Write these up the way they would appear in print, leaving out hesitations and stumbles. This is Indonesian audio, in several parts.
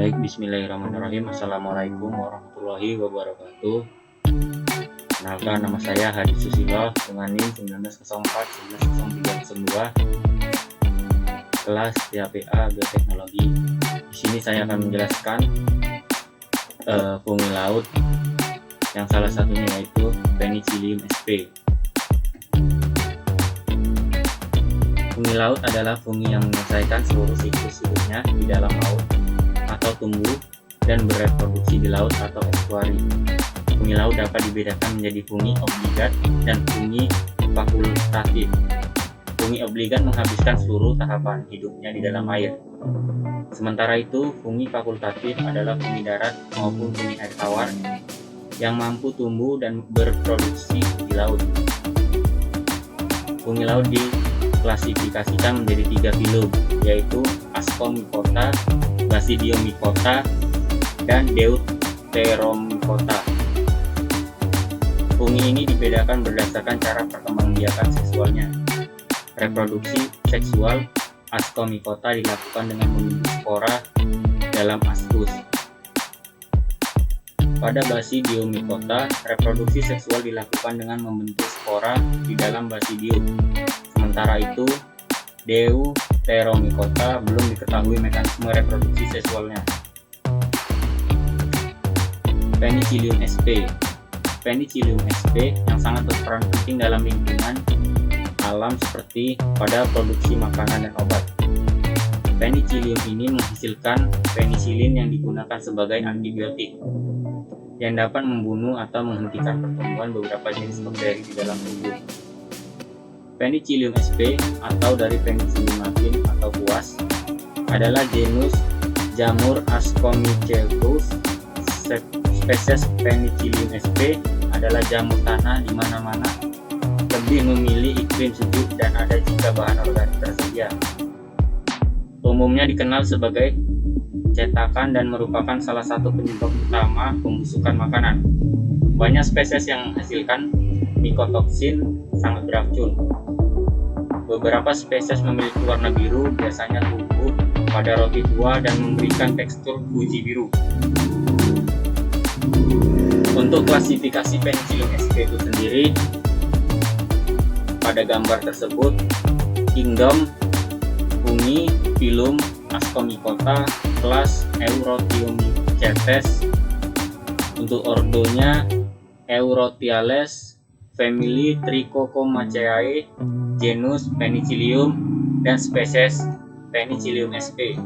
Baik, bismillahirrahmanirrahim. Assalamualaikum warahmatullahi wabarakatuh. Kenalkan, nama saya Hadi Susilo dengan NIM 1904-19032, kelas TAPA Bioteknologi. Di sini saya akan menjelaskan fungi laut yang salah satunya yaitu Penicillium sp. Fungi laut adalah fungi yang menyelesaikan seluruh siklus hidupnya di dalam laut atau tumbuh dan bereproduksi di laut atau estuari. Fungi laut dapat dibedakan menjadi fungi obligat dan fungi fakultatif. Fungi obligat menghabiskan seluruh tahapan hidupnya di dalam air. Sementara itu, fungi fakultatif adalah fungi darat maupun fungi air tawar yang mampu tumbuh dan berproduksi di laut. Fungi laut diklasifikasikan menjadi 3 filum, yaitu Ascomycota, Basidiomycota, dan Deuteromycota. Fungi ini dibedakan berdasarkan cara perkembangbiakan seksualnya. Reproduksi seksual Ascomycota dilakukan dengan membentuk spora dalam ascus. Pada Basidiomycota, reproduksi seksual dilakukan dengan membentuk spora di dalam basidium. Sementara itu, Deuteromycota belum diketahui mekanisme reproduksi seksualnya. Penicillium sp. Penicillium sp yang sangat berperan penting dalam lingkungan alam seperti pada produksi makanan dan obat. Penicillium ini menghasilkan penicillin yang digunakan sebagai antibiotik yang dapat membunuh atau menghentikan pertumbuhan beberapa jenis bakteri di dalam tubuh. Penicillium sp atau dari Penicillium latin atau buas adalah genus jamur Ascomycetus. Spesies Penicillium sp adalah jamur tanah di mana-mana, lebih memilih iklim sejuk dan ada jika bahan organik tersedia. Umumnya dikenal sebagai cetakan dan merupakan salah satu penyebab utama pembusukan makanan. Banyak spesies yang menghasilkan mikotoksin sangat beracun. Beberapa spesies memiliki warna biru, biasanya tumbuh pada roti tua dan memberikan tekstur uji biru. Untuk klasifikasi Penicillium sp itu sendiri, pada gambar tersebut, kingdom fungi, filum Ascomycota, kelas Eurotiomycetes. Untuk ordonya Eurothiales, family Trichocomaceae, genus Penicillium, dan spesies Penicillium sp.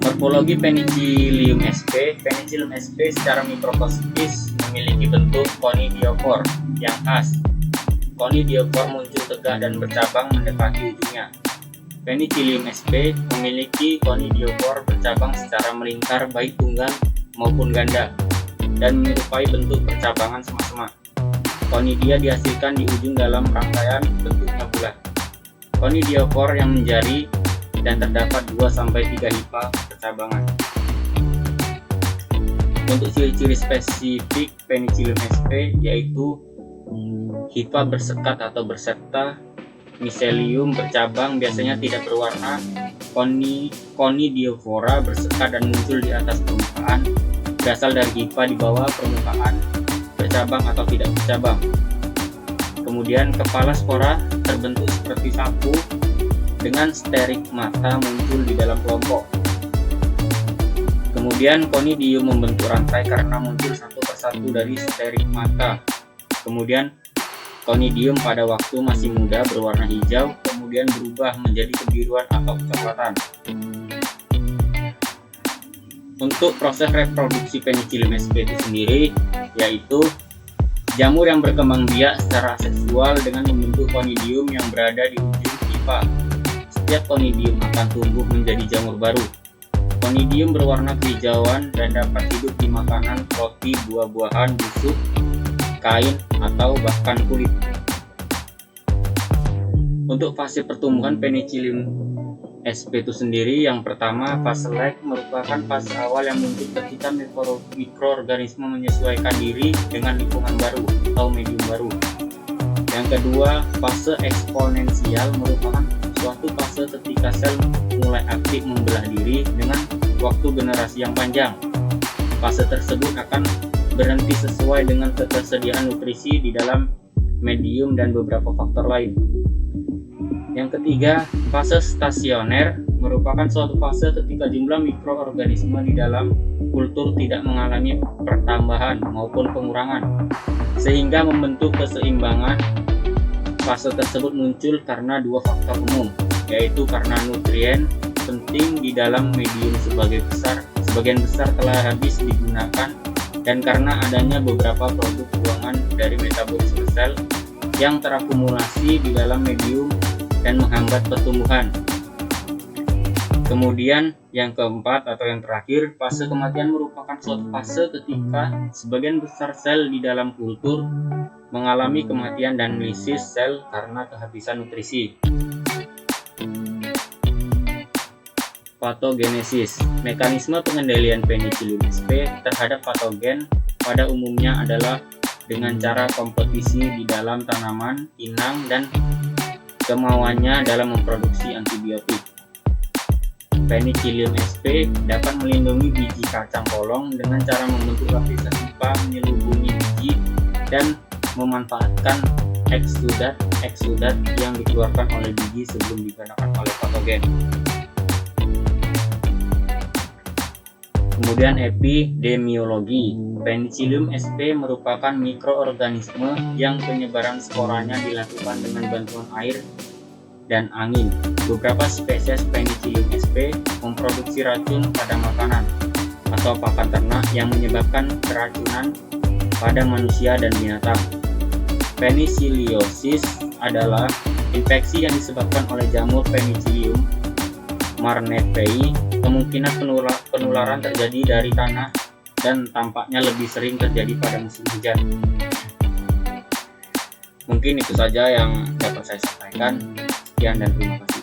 Morfologi Penicillium sp. Penicillium sp secara mikroskopis memiliki bentuk conidiofor yang khas. Conidiofor muncul tegak dan bercabang mendekati ujungnya. Penicillium sp memiliki conidiofor bercabang secara melingkar baik tunggal maupun ganda dan menyerupai bentuk percabangan sema-sema. Conidia dihasilkan di ujung dalam rangkaian bentuknya bulat. Conidiofor yang menjari dan terdapat 2-3 hifa percabangan. Untuk ciri-ciri spesifik Penicillium sp yaitu hifa bersekat atau berserta, miselium bercabang biasanya tidak berwarna, conidiofora bersekat dan muncul di atas permukaan, berasal dari hifa di bawah permukaan, bercabang atau tidak bercabang. Kemudian kepala spora terbentuk seperti sapu dengan sterigmata muncul di dalam kelompok. Kemudian conidium membentuk rantai karena muncul satu persatu dari sterigmata. Kemudian conidium pada waktu masih muda berwarna hijau, kemudian berubah menjadi kebiruan atau kecoklatan. Untuk proses reproduksi Penicillium sp itu sendiri, yaitu jamur yang berkembang biak secara seksual dengan membentuk conidium yang berada di ujung hifa. Setiap conidium akan tumbuh menjadi jamur baru. Conidium berwarna kehijauan dan dapat hidup di makanan, roti, buah-buahan, busuk, kain, atau bahkan kulit. Untuk fase pertumbuhan Penicillium sp itu sendiri, yang pertama, fase lag merupakan fase awal yang muncul ketika mikroorganisme menyesuaikan diri dengan lingkungan baru atau medium baru. Yang kedua, fase eksponensial merupakan suatu fase ketika sel mulai aktif membelah diri dengan waktu generasi yang panjang. Fase tersebut akan berhenti sesuai dengan ketersediaan nutrisi di dalam medium dan beberapa faktor lain. Yang ketiga, fase stasioner merupakan suatu fase ketika jumlah mikroorganisme di dalam kultur tidak mengalami pertambahan maupun pengurangan, sehingga membentuk keseimbangan. Fase tersebut muncul karena dua faktor umum, yaitu karena nutrien penting di dalam medium sebagian besar telah habis digunakan, dan karena adanya beberapa produk buangan dari metabolisme sel yang terakumulasi di dalam medium dan menghambat pertumbuhan. Kemudian yang keempat atau yang terakhir, fase kematian merupakan suatu fase ketika sebagian besar sel di dalam kultur mengalami kematian dan lisis sel karena kehabisan nutrisi. Patogenesis. Mekanisme pengendalian Penicillium sp terhadap patogen pada umumnya adalah dengan cara kompetisi di dalam tanaman inang dan kemauannya dalam memproduksi antibiotik. Penicillium sp dapat melindungi biji kacang polong dengan cara membentuk lapisan pipa menyelubungi biji dan memanfaatkan eksudat yang dikeluarkan oleh biji sebelum digunakan oleh patogen. Kemudian epidemiologi. Penicillium sp merupakan mikroorganisme yang penyebaran sporanya dilakukan dengan bantuan air dan angin. Beberapa spesies Penicillium sp memproduksi racun pada makanan atau pakan ternak yang menyebabkan keracunan pada manusia dan binatang. Penicilliosis adalah infeksi yang disebabkan oleh jamur Penicillium marneferi. Kemungkinan penularan terjadi dari tanah dan tampaknya lebih sering terjadi pada musim hujan. Mungkin itu saja yang dapat saya sampaikan. Sekian dan terima kasih.